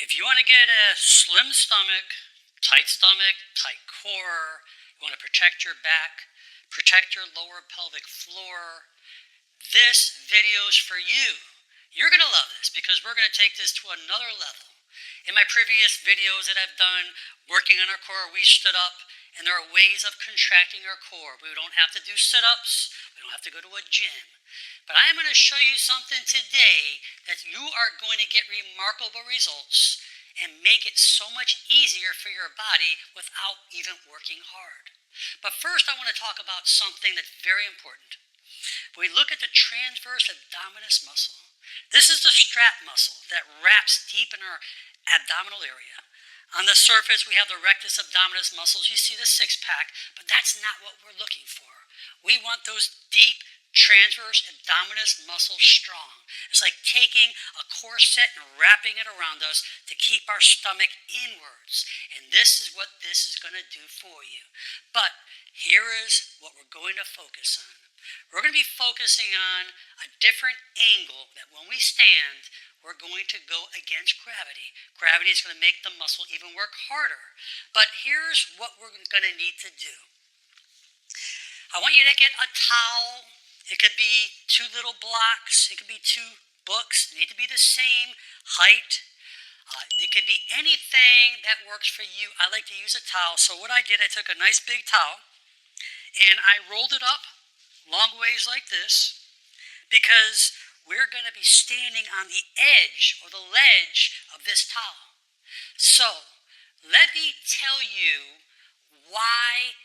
If you want to get a slim stomach, tight core, you want to protect your back, protect your lower pelvic floor, this video is for you. You're going to love this because we're going to take this to another level. In my previous videos that I've done working on our core, we stood up, and there are ways of contracting our core. We don't have to do sit-ups. We don't have to go to a gym. But I am going to show you something today that you are going to get remarkable results and make it so much easier for your body without even working hard. But first, I want to talk about something that's very important. When we look at the transverse abdominis muscle, this is the strap muscle that wraps deep in our abdominal area. On the surface, we have the rectus abdominis muscles. You see the six-pack, but that's not what we're looking for. We want those deep transverse abdominis muscles strong. It's like taking a corset and wrapping it around us to keep our stomach inwards. And this is what this is going to do for you. But here is what we're going to focus on. We're going to be focusing on a different angle that when we stand, we're going to go against gravity. Gravity is going to make the muscle even work harder. But here's what we're going to need to do. I want you to get a towel. It could be 2 little blocks. It could be 2 books. They need to be the same height. It could be anything that works for you. I like to use a towel. So what I did, I took a nice big towel and I rolled it up long ways like this because we're going to be standing on the edge or the ledge of this towel. So let me tell you why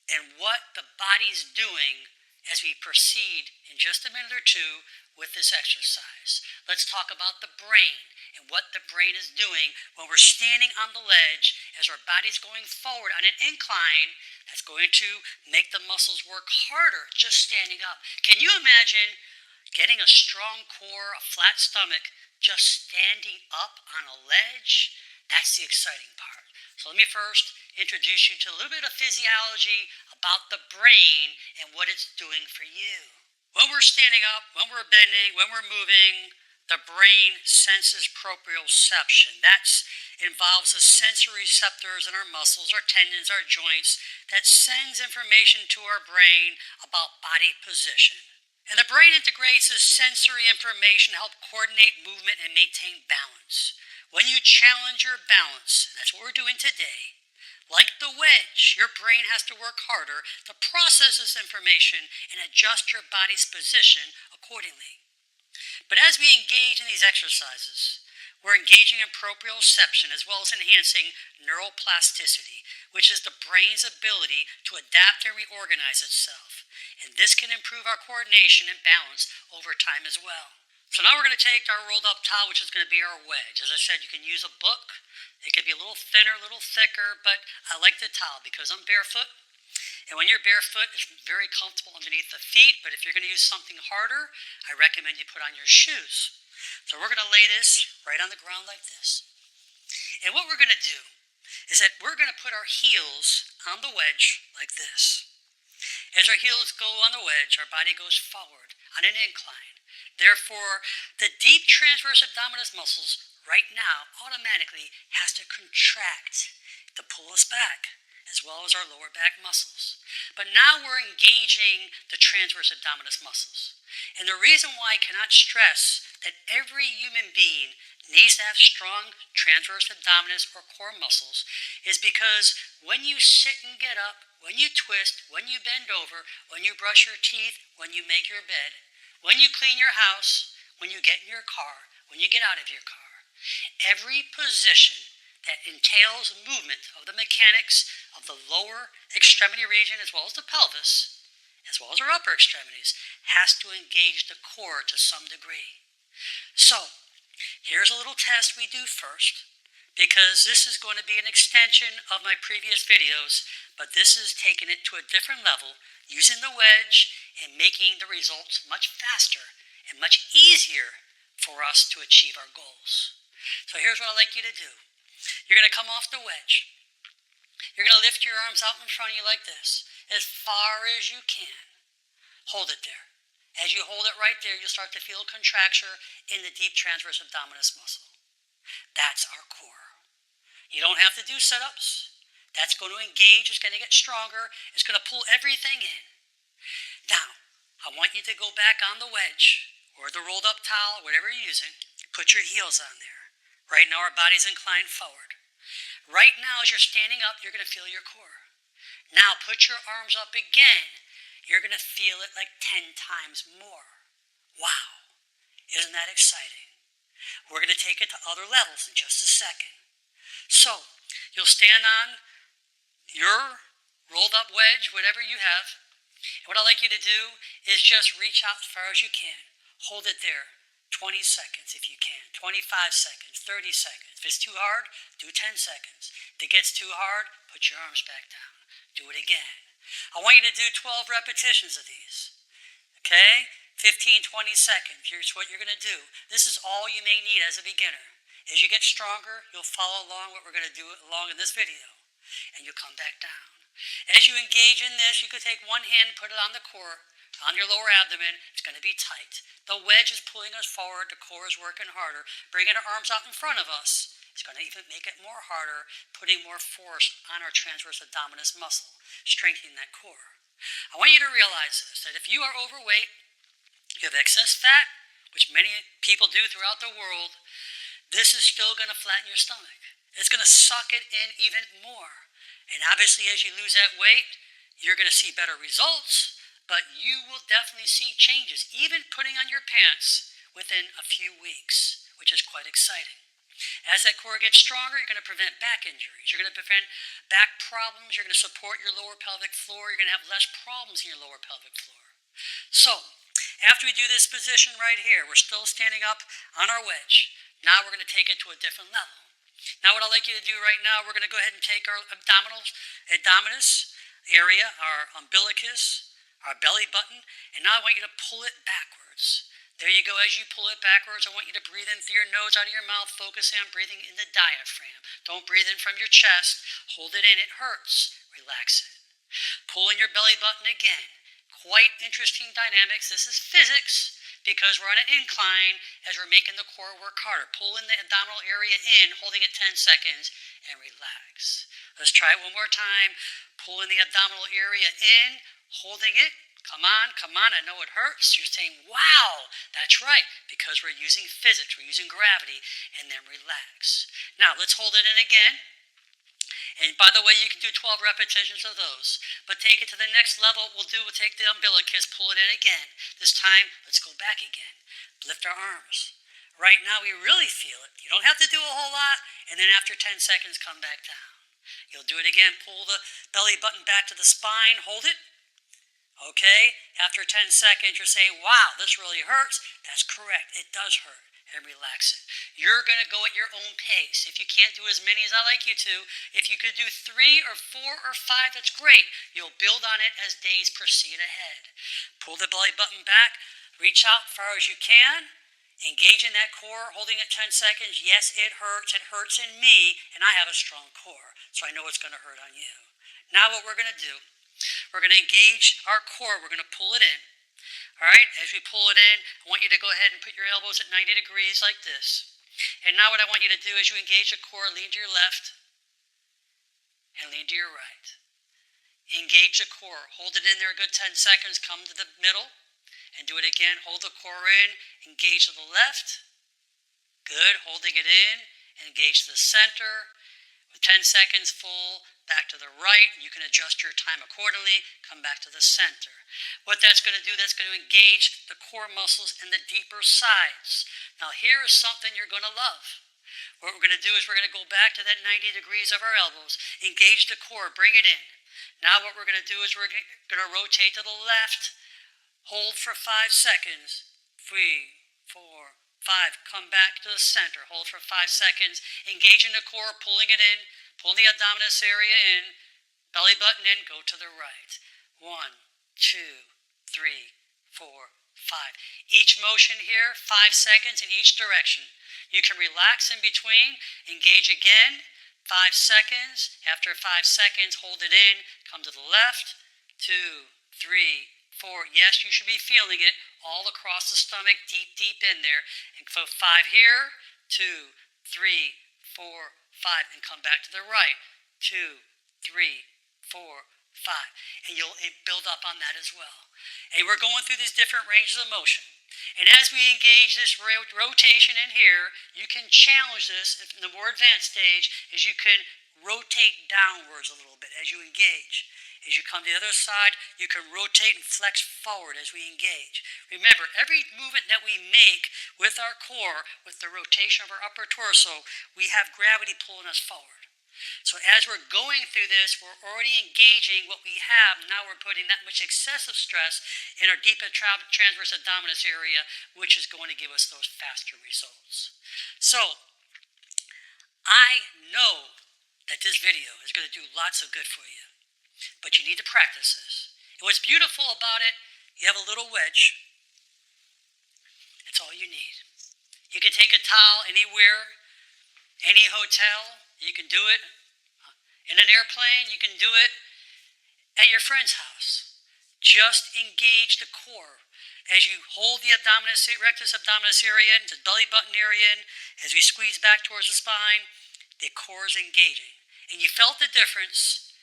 and what the body's doing as we proceed in just a minute or two with this exercise. Let's talk about the brain and what the brain is doing when we're standing on the ledge as our body's going forward on an incline that's going to make the muscles work harder just standing up. Can you imagine getting a strong core, a flat stomach, just standing up on a ledge? That's the exciting part. So let me first introduce you to a little bit of physiology about the brain and what it's doing for you. When we're standing up, when we're bending, when we're moving, the brain senses proprioception. That involves the sensory receptors in our muscles, our tendons, our joints that sends information to our brain about body position. And the brain integrates this sensory information to help coordinate movement and maintain balance. When you challenge your balance, and that's what we're doing today, like the wedge, your brain has to work harder to process this information and adjust your body's position accordingly. But as we engage in these exercises, we're engaging in proprioception as well as enhancing neuroplasticity, which is the brain's ability to adapt and reorganize itself. And this can improve our coordination and balance over time as well. So now we're going to take our rolled up towel, which is going to be our wedge. As I said, you can use a book. It could be a little thinner, a little thicker, but I like the towel because I'm barefoot. And when you're barefoot, it's very comfortable underneath the feet, but if you're going to use something harder, I recommend you put on your shoes. So we're going to lay this right on the ground like this. And what we're going to do is that we're going to put our heels on the wedge like this. As our heels go on the wedge, our body goes forward on an incline. Therefore, the deep transverse abdominis muscles right now automatically has to contract to pull us back, as well as our lower back muscles. But now we're engaging the transverse abdominis muscles. And the reason why I cannot stress that every human being needs to have strong transverse abdominis or core muscles is because when you sit and get up, when you twist, when you bend over, when you brush your teeth, when you make your bed, when you clean your house, when you get in your car, when you get out of your car, every position that entails movement of the mechanics of the lower extremity region as well as the pelvis, as well as our upper extremities, has to engage the core to some degree. So, here's a little test we do first, because this is going to be an extension of my previous videos, but this is taking it to a different level, using the wedge and making the results much faster and much easier for us to achieve our goals. So here's what I'd like you to do. You're going to come off the wedge. You're going to lift your arms out in front of you like this, as far as you can. Hold it there. As you hold it right there, you'll start to feel a contraction in the deep transverse abdominis muscle. That's our core. You don't have to do sit-ups. That's going to engage. It's going to get stronger. It's going to pull everything in. Now, I want you to go back on the wedge or the rolled up towel, whatever you're using. Put your heels on there. Right now, our body's inclined forward. Right now, as you're standing up, you're going to feel your core. Now, put your arms up again. You're going to feel it like 10 times more. Wow. Isn't that exciting? We're going to take it to other levels in just a second. So, you'll stand on your rolled up wedge, whatever you have. And what I'd like you to do is just reach out as far as you can. Hold it there. 20 seconds if you can. 25 seconds. 30 seconds. If it's too hard, do 10 seconds. If it gets too hard, put your arms back down. Do it again. I want you to do 12 repetitions of these. Okay? 15, 20 seconds. Here's what you're going to do. This is all you may need as a beginner. As you get stronger, you'll follow along what we're going to do along in this video. And you'll come back down. As you engage in this, you could take one hand and put it on the core, on your lower abdomen. It's going to be tight. The wedge is pulling us forward. The core is working harder. Bringing our arms out in front of us. It's going to even make it more harder, putting more force on our transverse abdominis muscle, strengthening that core. I want you to realize this, that if you are overweight, you have excess fat, which many people do throughout the world, this is still going to flatten your stomach. It's going to suck it in even more. And obviously, as you lose that weight, you're going to see better results, but you will definitely see changes, even putting on your pants within a few weeks, which is quite exciting. As that core gets stronger, you're going to prevent back injuries. You're going to prevent back problems. You're going to support your lower pelvic floor. You're going to have less problems in your lower pelvic floor. So, after we do this position right here, we're still standing up on our wedge. Now we're going to take it to a different level. Now what I'd like you to do right now, we're going to go ahead and take our abdominis area, our umbilicus, our belly button, and now I want you to pull it backwards. There you go. As you pull it backwards, I want you to breathe in through your nose, out of your mouth, focusing on breathing in the diaphragm. Don't breathe in from your chest. Hold it in. It hurts. Relax it. Pull in your belly button again. Quite interesting dynamics. This is physics because we're on an incline as we're making the core work harder. Pull in the abdominal area in, holding it 10 seconds, and relax. Let's try it one more time. Pull in the abdominal area in, holding it. Come on, I know it hurts. You're saying, wow, that's right, because we're using physics, we're using gravity, and then relax. Now, let's hold it in again. And by the way, you can do 12 repetitions of those. But take it to the next level. We'll take the umbilicus, pull it in again. This time, let's go back again. Lift our arms. Right now, we really feel it. You don't have to do a whole lot. And then after 10 seconds, come back down. You'll do it again. Pull the belly button back to the spine. Hold it. Okay? After 10 seconds, you're saying, wow, this really hurts. That's correct. It does hurt. And relax it. You're going to go at your own pace. If you can't do as many as I like you to, if you could do 3 or 4 or 5, that's great. You'll build on it as days proceed ahead. Pull the belly button back. Reach out as far as you can. Engage in that core, holding it 10 seconds. Yes, it hurts. It hurts in me, and I have a strong core, so I know it's going to hurt on you. Now what we're going to do, we're going to engage our core. We're going to pull it in. All right, as we pull it in, I want you to go ahead and put your elbows at 90 degrees like this. And now what I want you to do is you engage the core, lean to your left, and lean to your right. Engage the core. Hold it in there a good 10 seconds. Come to the middle, and do it again. Hold the core in. Engage to the left. Good. Holding it in. Engage to the center. With 10 seconds full, back to the right. You can adjust your time accordingly. Come back to the center. What that's going to do, that's going to engage the core muscles in the deeper sides. Now here is something you're going to love. What we're going to do is we're going to go back to that 90 degrees of our elbows. Engage the core. Bring it in. Now what we're going to do is we're going to rotate to the left. Hold for 5 seconds. 3, 4, 5. Come back to the center. Hold for 5 seconds. Engaging the core, pulling it in. Pull the abdominis area in. Belly button in. Go to the right. 1, 2, 3, 4, 5. Each motion here, 5 seconds in each direction. You can relax in between. Engage again. 5 seconds. After 5 seconds, hold it in. Come to the left. 2, 3, 4. Yes, you should be feeling it all across the stomach, deep in there. And so 5 here, 2, 3, 4, 5, and come back to the right. 2, 3, 4, 5. And you'll build up on that as well. And we're going through these different ranges of motion. And as we engage this rotation in here, you can challenge this in the more advanced stage, is you can rotate downwards a little bit as you engage. As you come to the other side, you can rotate and flex forward as we engage. Remember, every movement that we make with our core, with the rotation of our upper torso, we have gravity pulling us forward. So as we're going through this, we're already engaging what we have. Now we're putting that much excessive stress in our deep transverse abdominis area, which is going to give us those faster results. So I know that this video is going to do lots of good for you, but you need to practice this. And what's beautiful about it, you have a little wedge. That's all you need. You can take a towel anywhere, any hotel. You can do it in an airplane. You can do it at your friend's house. Just engage the core. As you hold the rectus abdominis area into the belly button area, as we squeeze back towards the spine, the core is engaging. And you felt the difference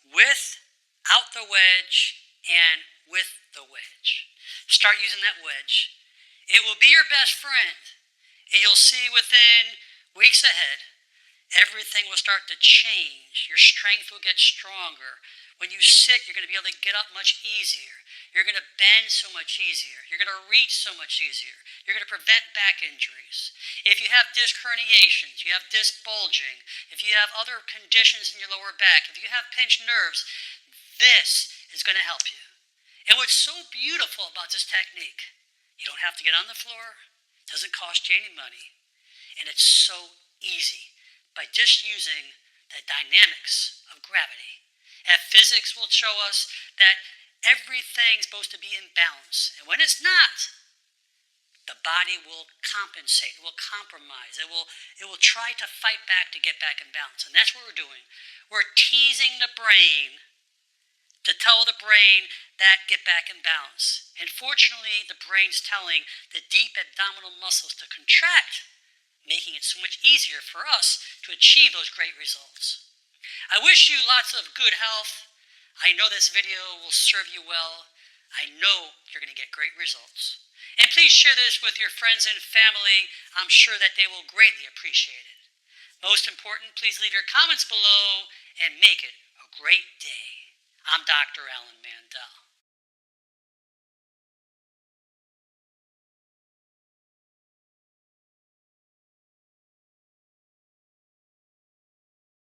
without the wedge and with the wedge. Start using that wedge. It will be your best friend. And you'll see within weeks ahead, everything will start to change. Your strength will get stronger. When you sit, you're going to be able to get up much easier. You're going to bend so much easier. You're going to reach so much easier. You're going to prevent back injuries. If you have disc herniations, you have disc bulging, if you have other conditions in your lower back, if you have pinched nerves, this is going to help you. And what's so beautiful about this technique, you don't have to get on the floor. It doesn't cost you any money. And it's so easy by just using the dynamics of gravity. And physics will show us that everything's supposed to be in balance. And when it's not, the body will compensate, it will compromise, it will try to fight back to get back in balance. And that's what we're doing. We're teasing the brain to tell the brain that get back in balance. And fortunately, the brain's telling the deep abdominal muscles to contract, making it so much easier for us to achieve those great results. I wish you lots of good health. I know this video will serve you well. I know you're going to get great results. And please share this with your friends and family. I'm sure that they will greatly appreciate it. Most important, please leave your comments below and make it a great day. I'm Dr. Alan Mandel.